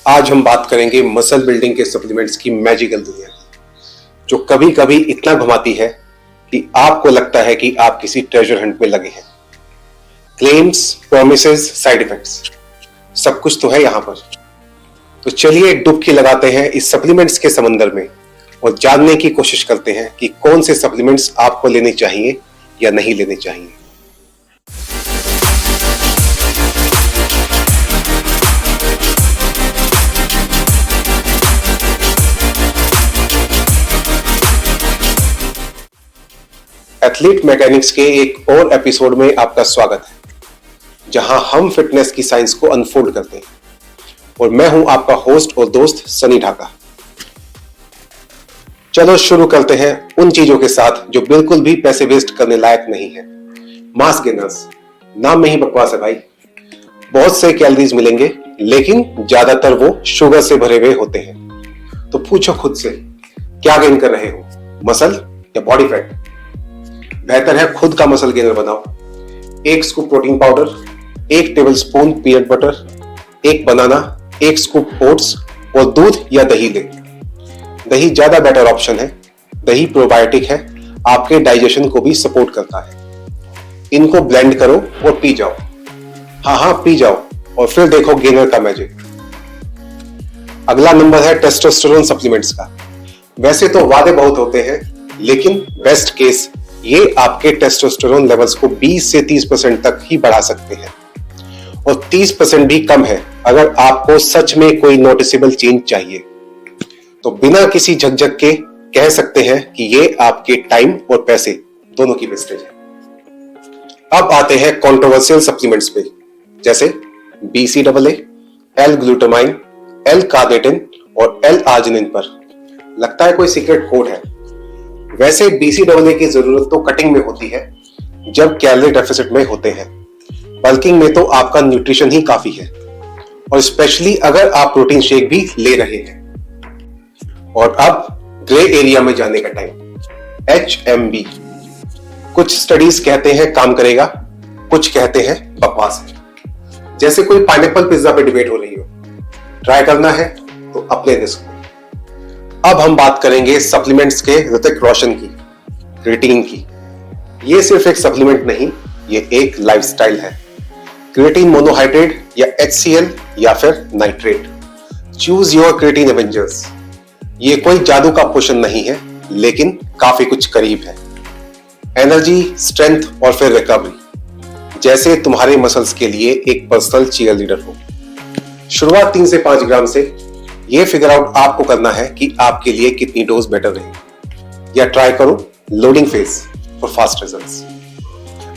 आज हम बात करेंगे मसल बिल्डिंग के सप्लीमेंट्स की मैजिकल दुनिया की, जो कभी कभी इतना घुमाती है कि आपको लगता है कि आप किसी ट्रेजर हंट में लगे हैं। क्लेम्स, प्रॉमिसेस, साइड इफेक्ट्स, सब कुछ तो है यहां पर। तो चलिए एक डुबकी लगाते हैं इस सप्लीमेंट्स के समंदर में और जानने की कोशिश करते हैं कि कौन से सप्लीमेंट्स आपको लेने चाहिए या नहीं लेने चाहिए। एथलीट मैकेनिक्स के एक और एपिसोड में आपका स्वागत है, जहां हम फिटनेस की साइंस को अनफोल्ड करते हैं। और मैं हूं आपका होस्ट और दोस्त सनी ढाका। चलो शुरू करते हैं उन चीजों के साथ जो बिल्कुल भी पैसे वेस्ट करने लायक नहीं है। मास गेनर्स, नाम में ही बकवास है भाई। बहुत से कैलोरीज मिलेंगे, लेकिन ज्यादातर वो शुगर से भरे हुए होते हैं। तो पूछो खुद से, क्या गेन कर रहे हो, मसल या बॉडी फैट? बेहतर है खुद का मसल गेनर बनाओ। एक scoop protein powder, 1 tablespoon peanut butter, 1 बनाना, 1 स्कूप ओट्स और दूध या दही ले। दही ज्यादा बेटर ऑप्शन है। दही प्रोबायोटिक है, आपके डाइजेशन को भी सपोर्ट करता है। इनको ब्लेंड करो और पी जाओ। हाँ पी जाओ और फिर देखो गेनर का मैजिक। अगला नंबर है टेस्टोस्टेरोन सप्लीमेंट्स का। वैसे तो वादे बहुत होते हैं, लेकिन बेस्ट केस ये आपके टेस्टोस्टेरोन लेवल्स को 20 से 30% तक ही बढ़ा सकते हैं, और 30% भी कम है अगर आपको सच में कोई नोटिसेबल चेंज चाहिए। तो बिना किसी झकझक के कह सकते हैं कि ये आपके टाइम और पैसे दोनों की वेस्टेज है। अब आते हैं कंट्रोवर्शियल सप्लीमेंट्स पे, जैसे BCAA, L-ग्लूटामाइन, L-कार्निटिन और L-आर्जिनिन पर। लगता है कोई सीक्रेट कोड है। वैसे BCAA की जरूरत तो कटिंग में होती है, जब कैलोरी डेफिसिट में होते हैं। बल्किंग में तो आपका न्यूट्रिशन ही काफी है, और स्पेशली अगर आप प्रोटीन शेक भी ले रहे हैं। और अब ग्रे एरिया में जाने का टाइम, HMB। कुछ स्टडीज कहते हैं काम करेगा, कुछ कहते हैं बकवास है। जैसे कोई पाइनएप्पल पिज्जा पे डिबेट हो रही हो। ट्राई करना है तो अपने रिस्क में। अब हम बात करेंगे सप्लीमेंट्स के ऋतिक रोशन की, क्रिएटिन की। ये सिर्फ एक सप्लीमेंट नहीं, ये एक लाइफस्टाइल है। क्रिएटिन मोनोहाइड्रेट या HCl या फिर nitrate. Choose your creatine Avengers. ये कोई जादू का पोषण नहीं है, लेकिन काफी कुछ करीब है। एनर्जी, स्ट्रेंथ और फिर रिकवरी, जैसे तुम्हारे मसल्स के लिए एक पर्सनल चीयर लीडर हो। शुरुआत 3 से 5 ग्राम से। ये फिगर आउट आपको करना है कि आपके लिए कितनी डोज बेटर रहेगी। या ट्राई करो loading phase for fast results.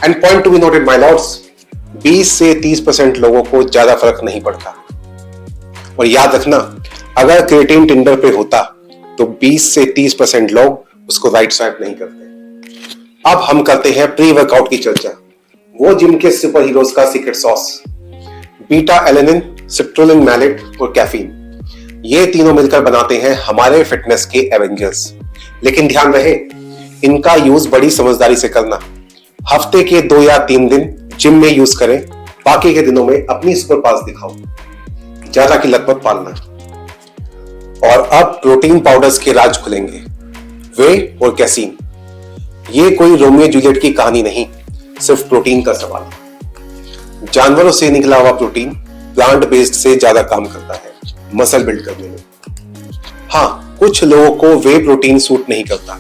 And point to be noted my Lord's, 20 से 30% लोगों को ज्यादा फर्क नहीं पड़ता। और याद रखना, अगर क्रिएटिन टिंडर पे होता तो 20 से 30% लोग उसको राइट स्वाइप नहीं करते। अब हम करते हैं प्री वर्कआउट की चर्चा, वो जिम के सुपर हीरोज का secret sauce. Beta alanine, citrulline mallet और कैफीन, ये तीनों मिलकर बनाते हैं हमारे फिटनेस के एवेंजर्स। लेकिन ध्यान रहे, इनका यूज बड़ी समझदारी से करना। हफ्ते के 2 या 3 दिन जिम में यूज करें, बाकी के दिनों में अपनी सुपर पावर्स दिखाओ। ज्यादा की लत मत पालना। और अब प्रोटीन पाउडर्स के राज खुलेंगे। वे और कैसीन, ये कोई रोमियो जूलियट की कहानी नहीं, सिर्फ प्रोटीन का सवाल। जानवरों से निकला हुआ प्रोटीन प्लांट बेस्ड से ज्यादा काम करता है मसल बिल्ड करने में। हाँ, कुछ लोगों को वे प्रोटीन सूट नहीं करता,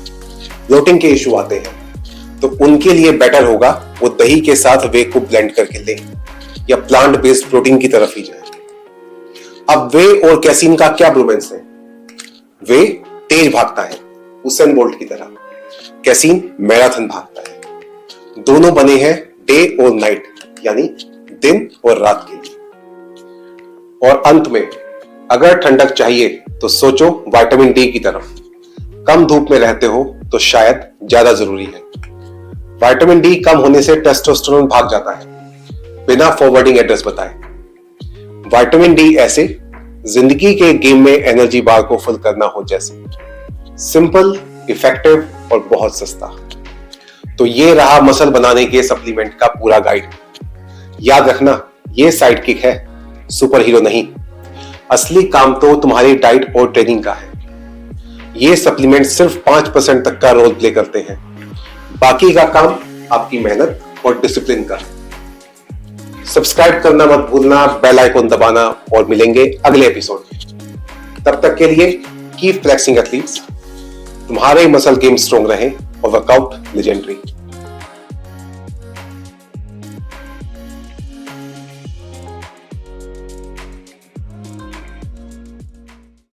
ब्लोटिंग के इश्यू आते हैं, तो उनके लिए बेटर होगा वो दही के साथ वे को ब्लेंड करके ले, या प्लांट बेस्ड प्रोटीन की तरफ ही जाए। अब वे और कैसीन का क्या ब्रोमेंस है? वे तेज भागता है, उसेन बोल्ट की तरह। कैसीन मैराथन भागता है। दोनों बने हैं डे और नाइट, यानी दिन और रात के लिए। और अंत में, अगर ठंडक चाहिए तो सोचो विटामिन डी की तरफ। कम धूप में रहते हो तो शायद ज्यादा जरूरी है। विटामिन डी कम होने से टेस्टोस्टेरोन भाग जाता है, बिना फॉरवर्डिंग एड्रेस बताए। विटामिन डी ऐसे जिंदगी के गेम में एनर्जी बार को फुल करना हो जैसे। सिंपल, इफेक्टिव और बहुत सस्ता। तो ये रहा मसल बनाने के सप्लीमेंट का पूरा गाइड। याद रखना, ये साइड किक है, सुपर हीरो नहीं। असली काम तो तुम्हारी डाइट और ट्रेनिंग का है। ये सप्लीमेंट सिर्फ 5% तक का रोल प्ले करते हैं, बाकी का काम आपकी मेहनत और डिसिप्लिन का है। सब्सक्राइब करना मत भूलना, बेल आइकन दबाना, और मिलेंगे अगले एपिसोड में। तब तक के लिए कीप फ्लेक्सिंग एथलीट्स, तुम्हारे मसल गेम स्ट्रॉन्ग रहे और वर्कआउट लेजेंडरी।